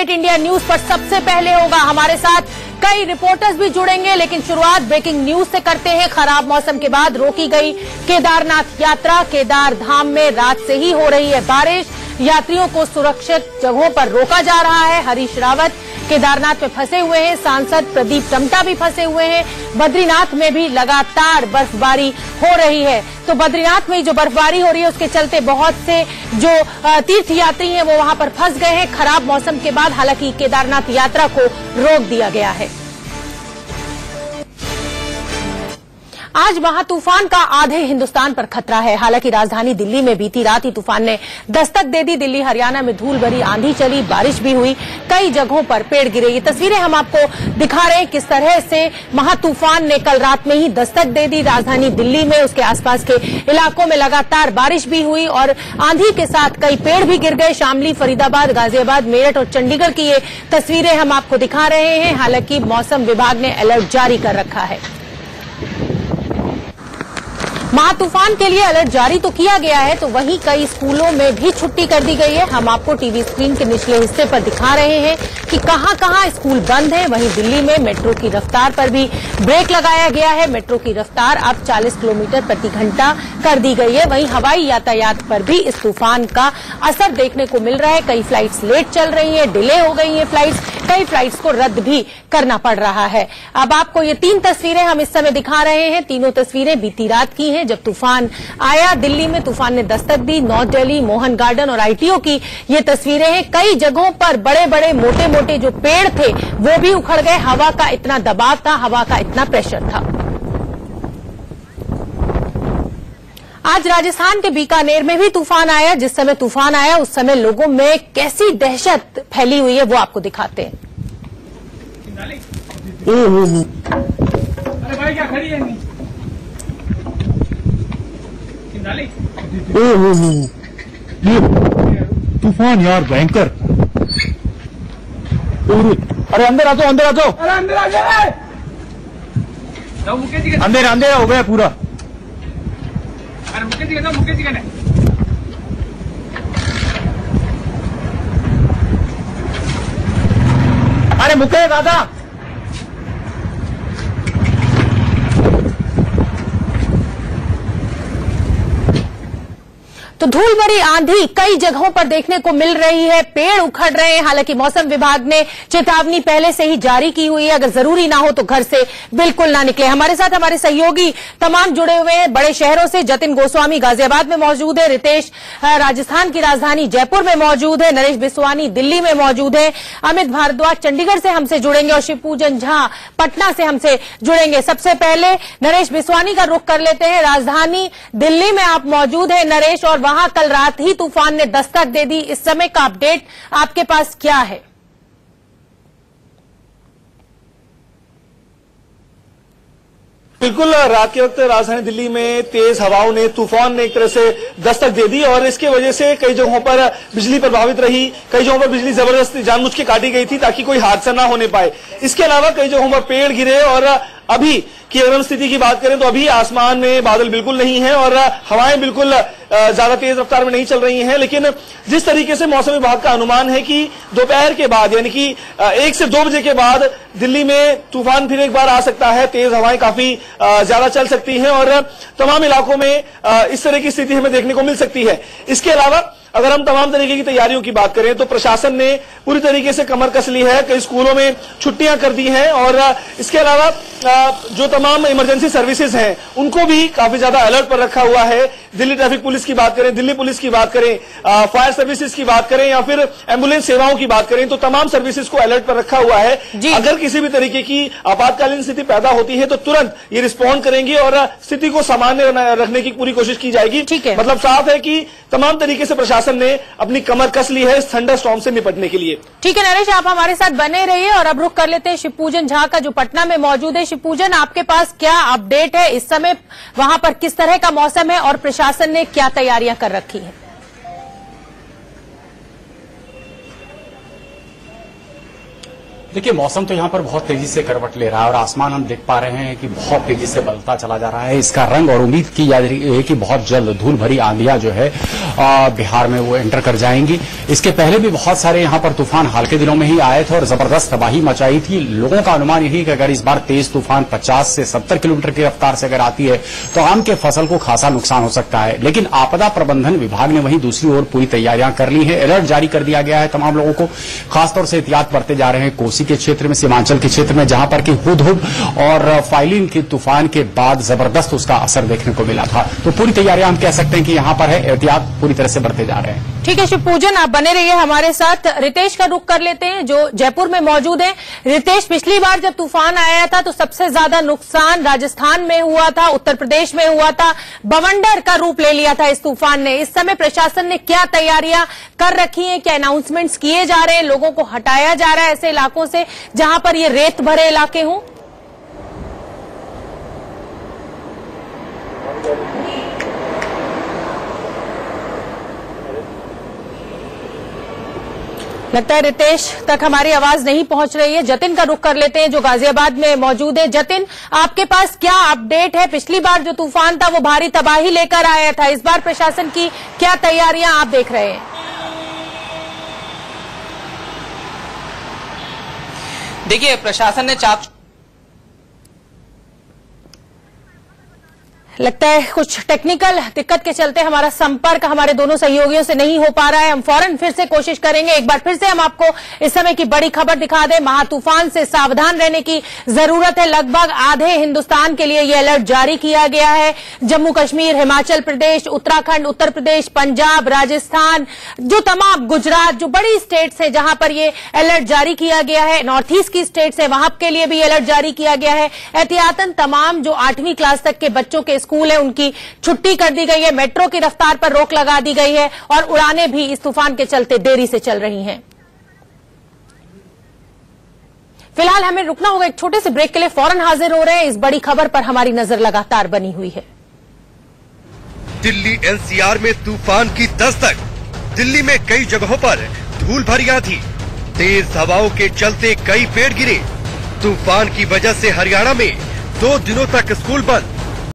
India news पर सबसे पहले होगा। हमारे साथ कई रिपोर्टर्स भी जुड़ेंगे, लेकिन शुरुआत ब्रेकिंग न्यूज से करते हैं। खराब मौसम के बाद रोकी गई केदारनाथ यात्रा। केदार धाम में रात से ही हो रही है बारिश। यात्रियों को सुरक्षित जगहों पर रोका जा रहा है। हरीश रावत केदारनाथ में फंसे हुए हैं, सांसद प्रदीप टमटा भी फंसे हुए हैं। बद्रीनाथ में भी लगातार बर्फबारी हो रही है, तो बद्रीनाथ में जो बर्फबारी हो रही है उसके चलते बहुत से जो तीर्थ यात्री हैं वो वहां पर फंस गए हैं खराब मौसम के बाद। हालांकि केदारनाथ यात्रा को रोक दिया गया है। आज महातूफान का आधे हिंदुस्तान पर खतरा है। हालांकि राजधानी दिल्ली में बीती रात ही तूफान ने दस्तक दे दी। दिल्ली हरियाणा में धूल भरी आंधी चली, बारिश भी हुई, कई जगहों पर पेड़ गिरे। ये तस्वीरें हम आपको दिखा रहे हैं किस तरह से महातूफान ने कल रात में ही दस्तक दे दी। राजधानी दिल्ली में उसके आसपास के इलाकों में लगातार बारिश भी हुई और आंधी के साथ कई पेड़ भी गिर गए। शामली, फरीदाबाद, गाजियाबाद, मेरठ और चंडीगढ़ की ये तस्वीरें हम आपको दिखा रहे हैं। हालांकि मौसम विभाग ने अलर्ट जारी कर रखा है। महातूफान के लिए अलर्ट जारी तो किया गया है, तो वहीं कई स्कूलों में भी छुट्टी कर दी गई है। हम आपको टीवी स्क्रीन के निचले हिस्से पर दिखा रहे हैं कि कहां-कहां स्कूल बंद हैं। वहीं दिल्ली में मेट्रो की रफ्तार पर भी ब्रेक लगाया गया है। मेट्रो की रफ्तार अब 40 किलोमीटर प्रति घंटा कर दी गई है। वहीं हवाई यातायात पर भी इस तूफान का असर देखने को मिल रहा है। कई फ्लाइट्स लेट चल रही है, डिले हो गई है फ्लाइट्स, कई फ्लाइट्स को रद्द भी करना पड़ रहा है। अब आपको ये 3 तस्वीरें हम इस समय दिखा रहे हैं। तीनों तस्वीरें बीती रात की हैं जब तूफान आया। दिल्ली में तूफान ने दस्तक दी। नॉर्थ दिल्ली, मोहन गार्डन और आईटीओ की ये तस्वीरें हैं। कई जगहों पर बड़े बड़े मोटे मोटे जो पेड़ थे वो भी उखड़ गए। हवा का इतना दबाव था, हवा का इतना प्रेशर था। आज राजस्थान के बीकानेर में भी तूफान आया। जिस समय तूफान आया उस समय लोगों में कैसी दहशत फैली हुई है वो आपको दिखाते हैं। अरे भाई क्या खड़ी है? तूफान यार भयंकर। अरे अंदर आ जाओ, अंदर आ जाओ। अरे अंदर आ जाए। मुकेश जी अंधेरा अंधेरा हो गया पूरा। अरे मुकेश जी कहता मुकेश जी कहने। अरे मुकेश दादा तो धूल भरी आंधी कई जगहों पर देखने को मिल रही है, पेड़ उखड़ रहे हैं। हालांकि मौसम विभाग ने चेतावनी पहले से ही जारी की हुई है, अगर जरूरी ना हो तो घर से बिल्कुल ना निकले। हमारे साथ हमारे सहयोगी तमाम जुड़े हुए हैं बड़े शहरों से। जतिन गोस्वामी गाजियाबाद में मौजूद है, रितेश राजस्थान की राजधानी जयपुर में मौजूद है, नरेश बिस्वानी दिल्ली में मौजूद है, अमित भारद्वाज चंडीगढ़ से हमसे जुड़ेंगे और शिवपूजन झा पटना से हमसे जुड़ेंगे। सबसे पहले नरेश बिस्वानी का रुख कर लेते हैं। राजधानी दिल्ली में आप मौजूद हैं नरेश, और वहां कल रात ही तूफान ने दस्तक दे दी। इस समय का अपडेट आपके पास क्या है? बिल्कुल, रात के वक्त राजधानी दिल्ली में तेज हवाओं ने, तूफान ने एक तरह से दस्तक दे दी और इसके वजह से कई जगहों पर बिजली प्रभावित रही। कई जगहों पर बिजली जबरदस्ती जानबूझ के काटी गई थी ताकि कोई हादसा ना होने पाए। इसके अलावा कई जगहों पर पेड़ गिरे और अभी की अगर हम स्थिति की बात करें तो अभी आसमान में बादल बिल्कुल नहीं है और हवाएं बिल्कुल ज्यादा तेज रफ्तार में नहीं चल रही हैं। लेकिन जिस तरीके से मौसम विभाग का अनुमान है कि दोपहर के बाद यानी कि 1 से 2 बजे के बाद दिल्ली में तूफान फिर एक बार आ सकता है। तेज हवाएं काफी ज्यादा चल सकती हैं और तमाम इलाकों में इस तरह की स्थिति हमें देखने को मिल सकती है। इसके अलावा अगर हम तमाम तरीके की तैयारियों की बात करें तो प्रशासन ने पूरी तरीके से कमर कस ली है। कई स्कूलों में छुट्टियां कर दी हैं और इसके अलावा जो तमाम इमरजेंसी सर्विसेज हैं उनको भी काफी ज्यादा अलर्ट पर रखा हुआ है। दिल्ली ट्रैफिक पुलिस की बात करें, दिल्ली पुलिस की बात करें, फायर सर्विसेज की बात करें या फिर एम्बुलेंस सेवाओं की बात करें, तो तमाम सर्विसेज को अलर्ट पर रखा हुआ है। अगर किसी भी तरीके की आपातकालीन स्थिति पैदा होती है तो तुरंत ये रिस्पॉन्ड करेंगे और स्थिति को सामान्य रखने की पूरी कोशिश की जाएगी। मतलब साफ है कि तमाम तरीके से प्रशासन ने अपनी कमर कस ली है इस थंडर स्टॉर्म से निपटने के लिए। ठीक है नरेश, आप हमारे साथ बने रहिए और अब रुख कर लेते हैं शिवपूजन झा का जो पटना में मौजूद है। शिवपूजन, आपके पास क्या अपडेट है? इस समय वहां पर किस तरह का मौसम है और प्रशासन ने क्या तैयारियां कर रखी है? देखिए, मौसम तो यहाँ पर बहुत तेजी से करवट ले रहा है और आसमान हम देख पा रहे हैं कि बहुत तेजी से बदलता चला जा रहा है इसका रंग, और उम्मीद की जा रही है कि बहुत जल्द धूल भरी आंधियां जो है बिहार में वो एंटर कर जाएंगी। इसके पहले भी बहुत सारे यहाँ पर तूफान हाल के दिनों में ही आए थे और जबरदस्त तबाही मचाई थी। लोगों का अनुमान यही कि अगर इस बार तेज तूफान 50 से 70 किलोमीटर की रफ्तार से अगर आती है तो आम के फसल को खासा नुकसान हो सकता है। लेकिन आपदा प्रबंधन विभाग ने वहीं दूसरी ओर पूरी तैयारियां कर ली है। अलर्ट जारी कर दिया गया है तमाम लोगों को। खासतौर से एहतियात बरते जा रहे हैं कोसी के क्षेत्र में, सीमांचल के क्षेत्र में, जहां पर कि हुदहुद और फाइलिन के तूफान के बाद जबरदस्त उसका असर देखने को मिला था। तो पूरी तैयारियां हम कह सकते हैं कि यहां पर है, एहतियात पूरी तरह से बरते जा रहे हैं। ठीक है शिवपूजन, आप बने रहिए हमारे साथ। रितेश का रुख कर लेते हैं जो जयपुर में मौजूद है। रितेश, पिछली बार जब तूफान आया था तो सबसे ज्यादा नुकसान राजस्थान में हुआ था, उत्तर प्रदेश में हुआ था, बवंडर का रूप ले लिया था इस तूफान ने। इस समय प्रशासन ने क्या तैयारियां कर रखी हैं, क्या अनाउंसमेंट्स किए जा रहे हैं, लोगों को हटाया जा रहा है ऐसे इलाकों से जहां पर ये रेत भरे इलाके हों? लगता है रितेश तक हमारी आवाज नहीं पहुंच रही है। जतिन का रुख कर लेते हैं जो गाजियाबाद में मौजूद है। जतिन, आपके पास क्या अपडेट है? पिछली बार जो तूफान था वो भारी तबाही लेकर आया था, इस बार प्रशासन की क्या तैयारियां आप देख रहे हैं? देखिए, प्रशासन ने लगता है कुछ टेक्निकल दिक्कत के चलते हमारा संपर्क हमारे दोनों सहयोगियों से नहीं हो पा रहा है। हम फौरन फिर से कोशिश करेंगे। एक बार फिर से हम आपको इस समय की बड़ी खबर दिखा दें। महातूफान से सावधान रहने की जरूरत है। लगभग आधे हिंदुस्तान के लिए यह अलर्ट जारी किया गया है। जम्मू कश्मीर, हिमाचल प्रदेश, उत्तराखंड, उत्तर प्रदेश, पंजाब, राजस्थान, जो तमाम गुजरात, जो बड़ी स्टेट्स है जहां पर यह अलर्ट जारी किया गया है, नॉर्थ ईस्ट की स्टेट्स है वहां के लिए भी अलर्ट जारी किया गया है। एहतियातन तमाम जो 8वीं क्लास तक के बच्चों के स्कूल है उनकी छुट्टी कर दी गई है। मेट्रो की रफ्तार पर रोक लगा दी गई है और उड़ानें भी इस तूफान के चलते देरी से चल रही हैं। फिलहाल हमें रुकना होगा एक छोटे से ब्रेक के लिए। फौरन हाजिर हो रहे हैं। इस बड़ी खबर पर हमारी नजर लगातार बनी हुई है। दिल्ली एनसीआर में तूफान की दस्तक। दिल्ली में कई जगहों पर धूल भरी आंधी, तेज हवाओं के चलते कई पेड़ गिरे। तूफान की वजह से हरियाणा में 2 दिनों तक स्कूल बंद।